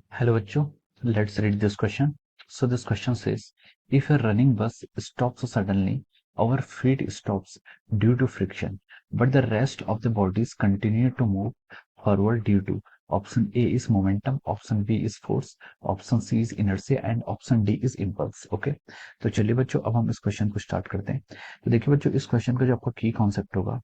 Hello bachcho, let's read this question. So this question says, if a running bus stops suddenly, our feet stops due to friction, but the rest of the bodies continue to move forward due to option A is momentum, option B is force, option C is inertia and option D is impulse. Okay, तो चलिए बच्चों अब हम इस question को start करते हैं। तो देखिए बच्चों इस क्वेश्चन का जो आपका की कॉन्सेप्ट होगा,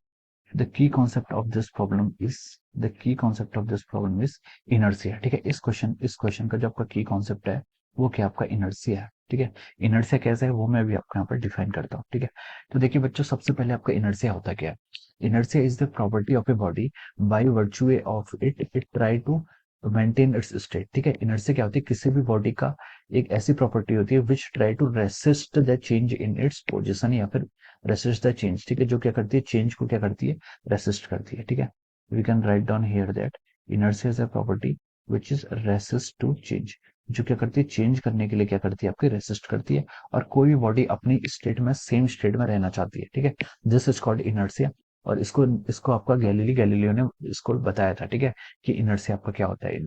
the key concept of this problem is the key concept of this problem is inertia. ठीक है, इस क्वेश्चन का जो आपका की कॉन्सेप्ट है वो क्या आपका इनर्शिया है। ठीक है, इनर्शिया कैसा है वो मैं अभी आपको यहाँ पर डिफाइन करता हूँ। ठीक है, तो देखिए बच्चों सबसे पहले आपका इनर्शिया होता क्या है। Inertia is the property of a body by virtue of it try to maintain its state. ठीक है, इनर्शिया क्या होती है, किसी भी बॉडी का एक ऐसी प्रॉपर्टी होती है which try to resist the change in its position या फिर रेसिस्ट द चेंज। ठीक है, जो क्या करती है, चेंज को क्या करती है, रेसिस्ट करती है। ठीक है, we can write down here that inertia is a property which is resist to change. जो क्या करती है, चेंज करने के लिए क्या करती है, आपकी रेसिस्ट करती है। और कोई भी बॉडी अपनी स्टेट में सेम स्टेट में रहना चाहती है। ठीक है, दिस इज कॉल्ड इनर्शिया। और इसको इसको आपका गैलीलियो ने इसको बताया था। ठीक है, कि इनर्शिया आपका क्या होता है।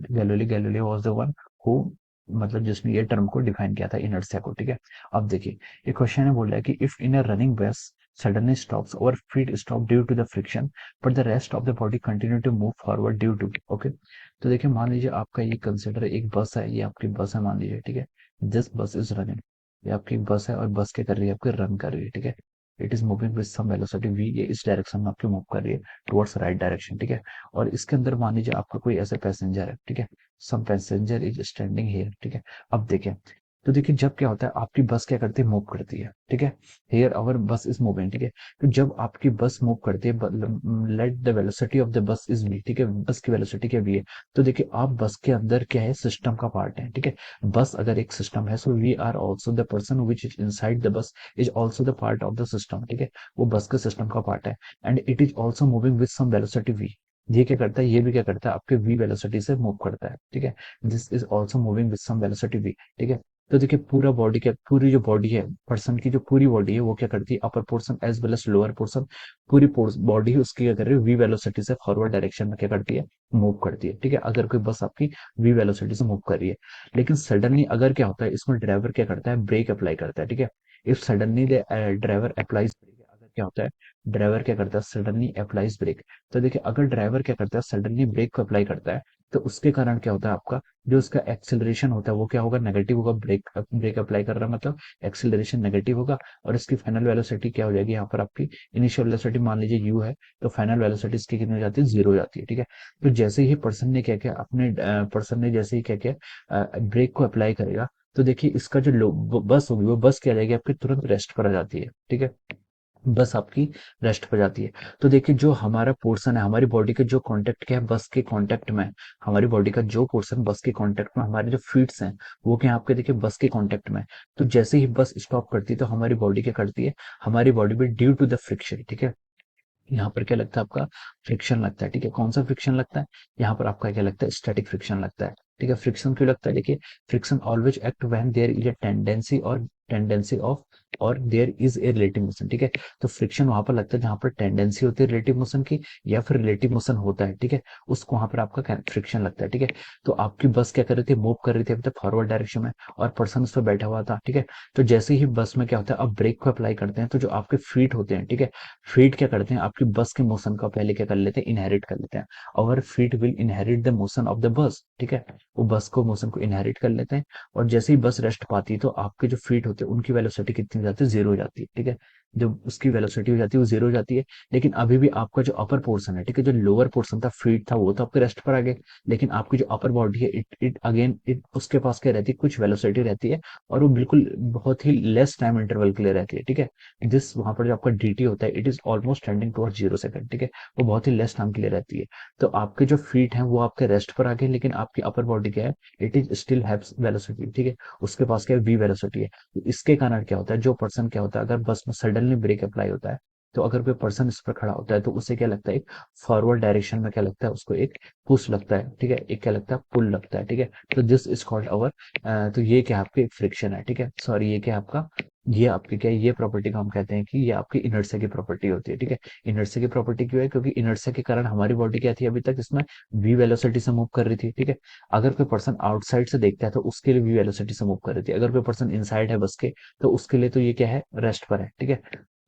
Galileo was the one who, मतलब जिसने ये टर्म को डिफाइन किया था इनर्शिया को। ठीक है, अब देखिए ये क्वेश्चन है, बोल रहा है कि इफ इन अ रनिंग बस suddenly stops, our feet stop due to the friction, but the rest of the body continue to move forward due to। Okay, तो देखिए मान लीजिए आपका ये कंसिडर एक बस है, ये आपकी बस है मान लीजिए। ठीक है, दिस बस इज रनिंग, ये आपकी बस है और बस क्या कर रही है, आपकी रन कर रही है। ठीक है, it is moving with some velocity v, ये इस डायरेक्शन में आपकी मूव कर रही है टुवर्ड्स राइट डायरेक्शन। ठीक है, और इसके अंदर मान लीजिए आपका कोई ऐसा पैसेंजर है। ठीक है, सम पैसेंजर इज स्टैंडिंग हियर। ठीक है, अब देखिए, तो देखिए जब क्या होता है, आपकी बस क्या करती है, मूव करती है। ठीक है, here our bus is moving. ठीक है, तो जब आपकी बस मूव करती है, let the velocity of the bus is v. ठीक है, बस की वेलोसिटी क्या वी है। तो देखिए आप बस के अंदर क्या है, सिस्टम का पार्ट है। ठीक है, बस अगर एक सिस्टम है, so we are also the person which is inside the bus is also the part of the system. ठीक है, वो बस के सिस्टम का पार्ट है and it is also moving with some velocity v. ये क्या करता है, ये भी क्या करता है, आपके v वेलोसिटी से मूव करता है। ठीक है, this is also moving with some velocity v। ठीक है, तो देखिए पूरा बॉडी क्या, पूरी जो बॉडी है पर्सन की, जो पूरी बॉडी है वो क्या करती है, upper portion as well as lower portion, पूरी बॉडी है उसकी क्या कर रही है, वी वेलोसिटी से फॉरवर्ड डायरेक्शन में क्या करती है, मूव करती है। ठीक है, अगर कोई बस आपकी वी वेलोसिटी से मूव कर रही है, लेकिन सडनली अगर क्या होता है, इसमें ड्राइवर क्या करता है, ब्रेक अप्लाई करता है। ठीक है, if suddenly the driver applies brake, अगर क्या होता है, ड्राइवर क्या करता है, सडनली अप्लाइज ब्रेक। तो देखिए अगर ड्राइवर क्या करता है, सडनली ब्रेक को अप्लाई करता है, तो उसके कारण क्या होता है, आपका जो उसका एक्सेलरेशन होता है वो क्या होगा, नेगेटिव होगा। ब्रेक अप्लाई कर रहा है मतलब एक्सेलरेशन नेगेटिव होगा। और इसकी फाइनल वेलोसिटी क्या हो जाएगी, यहाँ पर आपकी इनिशियल वेलोसिटी मान लीजिए यू है, तो फाइनल वेलोसिटी इसकी कितनी हो जाती है, जीरो हो जाती है। ठीक है, तो जैसे ही पर्सन ने क्या किया, अपने पर्सन ने जैसे ही क्या किया, ब्रेक को अप्लाई करेगा, तो देखिए इसका जो बस होगी, वो बस क्या जाएगी, आपकी तुरंत रेस्ट पर आ जाती है। ठीक है, बस आपकी रेस्ट पर जाती है। तो देखिए जो हमारा पोर्शन है, हमारी बॉडी के जो कांटेक्ट क्या है, बस के कांटेक्ट में, हमारी बॉडी का जो पोर्शन बस के कांटेक्ट में, हमारे जो फीट्स हैं वो क्या है, आपके देखिए बस के कांटेक्ट में। तो जैसे ही बस स्टॉप करती है, तो हमारी बॉडी क्या करती है, हमारी बॉडी में ड्यू टू द फ्रिक्शन, ठीक है, यहाँ पर क्या लगता है, आपका फ्रिक्शन लगता है। ठीक है, कौन सा फ्रिक्शन लगता है, यहाँ पर आपका क्या लगता है, स्टैटिक फ्रिक्शन लगता है। ठीक है, फ्रिक्शन क्यों लगता है, देखिए friction always act when there is a tendency of और there is a relative motion. ठीक है, तो फ्रिक्शन वहां पर लगता है जहां पर टेंडेंसी होती है रिलेटिव मोशन की, या फिर रिलेटिव मोशन होता है। ठीक है, उसको वहां पर आपका फ्रिक्शन लगता है। ठीक है, तो आपकी बस क्या कर रही थी, मूव कर रही थी अभी तक फॉरवर्ड डायरेक्शन में, और पर्सन उस पर बैठा हुआ था। ठीक है, तो जैसे ही बस में क्या होता है, अब ब्रेक को अप्लाई करते हैं, तो जो आपके फीट होते हैं, ठीक है, फीट क्या करते हैं, आपकी बस के मोशन का पहले क्या कर लेते हैं, इनहेरिट कर लेते हैं। और feet will inherit the motion of the बस। ठीक है, वो बस को मोशन को इनहेरिट कर लेते हैं, और जैसे ही बस रेस्ट पाती है, तो आपके जो फीट होते हैं उनकी वेलोसिटी कितनी हो जाती है, जीरो हो जाती है। ठीक है, जो उसकी वेलोसिटी हो जाती है वो जीरो हो जाती है। लेकिन अभी भी आपका जो अपर पोर्शन है, ठीक है, जो लोअर पोर्शन था, फीट था, वो तो आपके रेस्ट पर आ गए, लेकिन आपकी जो अपर बॉडी है, इट अगेन इट उसके पास क्या रहती है, कुछ वेलोसिटी रहती है, और वो बिल्कुल बहुत ही लेस टाइम इंटरवल के लिए रहती है। ठीक है, दिस वहां पर जो आपका dt होता है, it is almost tending towards 0 second. ठीक है, वो बहुत ही लेस टाइम के लिए रहती है। तो आपके जो फीट हैं वो आपके रेस्ट पर आ गए, लेकिन आपकी अपर बॉडी क्या है, it is still haves velocity. ठीक है, उसके पास क्या है, v वेलोसिटी है। तो इसके कारण क्या होता है, जो पर्सन क्या होता है, अगर बस में सडनली ब्रेक अप्लाई होता है, तो अगर कोई पर्सन इस पर खड़ा होता है, तो उसे क्या लगता है, एक फॉरवर्ड डायरेक्शन में क्या लगता है, उसको एक पुश लगता है। ठीक है, एक क्या लगता है, पुल लगता है। ठीक है, तो दिस इज कॉल्ड अवर, तो ये क्या है, आपकी फ्रिक्शन है। ठीक है, सॉरी, ये क्या है, आपका ये आपकी क्या है, ये प्रॉपर्टी को हम कहते हैं कि ये आपकी इनर्शिया की प्रॉपर्टी होती है, ठीक है। इनर्शिया की प्रॉपर्टी क्यों है, क्योंकि इनर्शिया के कारण हमारी बॉडी क्या थी अभी तक, इसमें वी वेलोसिटी से मूव कर रही थी, ठीक है। अगर कोई पर्सन आउटसाइड से देखता है तो उसके लिए वी वेलोसिटी से मूव कर रही थी, अगर कोई पर्सन इनसाइड है बस के, तो उसके लिए तो ये क्या है, रेस्ट पर है, ठीक है।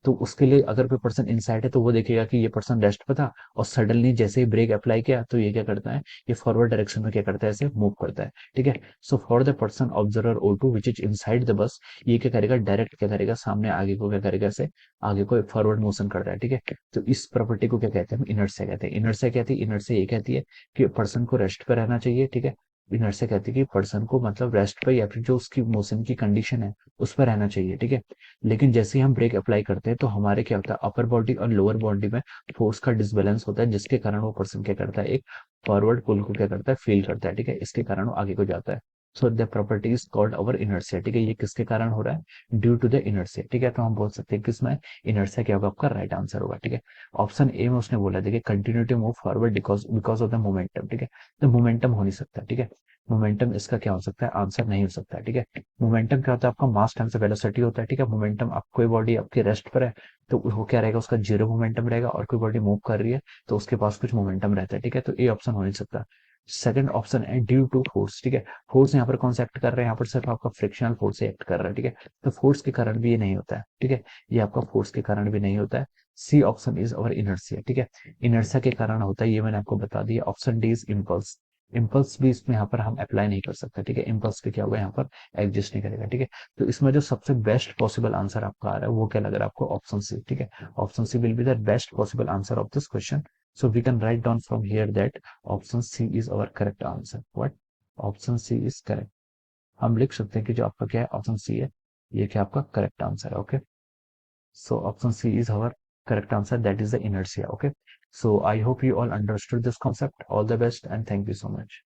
तो उसके लिए अगर कोई पर्सन इनसाइड है तो वो देखेगा कि ये पर्सन रेस्ट पर था, और सडनली जैसे ही ब्रेक अप्लाई किया तो ये क्या करता है, ये फॉरवर्ड डायरेक्शन में क्या करता है, ऐसे मूव करता है, ठीक है। So for the person observer O2 which is inside the बस, ये क्या करेगा, डायरेक्ट क्या करेगा, सामने आगे को क्या करेगा, ऐसे आगे को फॉरवर्ड मोशन करता है, ठीक है। तो इस प्रॉपर्टी को क्या कहते हैं, हम इनर्शिया कहते हैं। इनर्शिया कहती है, इनर्शिया ये कहती है कि पर्सन को रेस्ट पे रहना चाहिए, ठीक है। इनर्शिया कहती है कि पर्सन को मतलब रेस्ट पे या फिर जो उसकी मोशन की कंडीशन है उस पर रहना चाहिए, ठीक है। लेकिन जैसे ही हम ब्रेक अप्लाई करते हैं तो हमारे क्या होता है, अपर बॉडी और लोअर बॉडी में फोर्स का डिसबैलेंस होता है, जिसके कारण वो पर्सन क्या करता है, एक फॉरवर्ड पुल को क्या करता है, फील करता है, ठीक है। इसके कारण वो आगे को जाता है। So the property is called our inertia, ठीक है। ये किसके कारण हो रहा है, ड्यू टू द इनर्शिया, ठीक है। तो हम बोल सकते हैं कि इसमें इनर्शिया क्या होगा, आपका राइट आंसर होगा, ठीक है। ऑप्शन ए में उसने बोला, देखिए continue to move forward because because of the momentum, ठीक है। तो मोमेंटम हो नहीं सकता, ठीक है। मोमेंटम इसका क्या हो सकता है, आंसर नहीं हो सकता, ठीक है। मोमेंटम क्या होता है, आपका मास टाइम्स वेलोसिटी होता है, ठीक है। मोमेंटम, आप कोई बॉडी आपकी रेस्ट पर है तो वो क्या रहेगा, उसका जीरो मोमेंटम रहेगा, और कोई बॉडी मूव कर रही है तो उसके पास कुछ मोमेंटम रहता है, ठीक है। तो ये ऑप्शन हो नहीं सकता। सेकंड ऑप्शन है ड्यू टू फोर्स, ठीक है। फोर्स यहाँ पर कौन सा एक्ट कर रहा है, यहाँ पर सिर्फ आपका फ्रिक्शनल फोर्स एक्ट कर रहा है, ठीक है। तो फोर्स के कारण भी ये नहीं होता है, ठीक है। ये आपका फोर्स के कारण भी नहीं होता है। C option is our inertia, ठीक है। इनर्शिया के कारण होता है, ये मैंने आपको बता दिया। Option D is impulse. Impulse भी इसमें यहाँ पर हम अप्लाई नहीं कर सकते, ठीक है। इम्पल्स भी क्या होगा, यहाँ पर एग्जिस्ट नहीं करेगा, ठीक है। तो इसमें जो सबसे बेस्ट पॉसिबल आंसर आपका आ रहा है वो क्या लग रहा है आपको, ऑप्शन सी, ठीक है। Option C will be the best possible answer of this question. So we can write down from here that option C is our correct answer. What? Option C is correct. हम लिख सकते हैं कि जो आपका क्या है, ऑप्शन सी है, ये क्या आपका करेक्ट आंसर है, okay. So option C is our correct answer, that is the inertia, okay. So I hope you all understood this concept. All the best and thank you so much.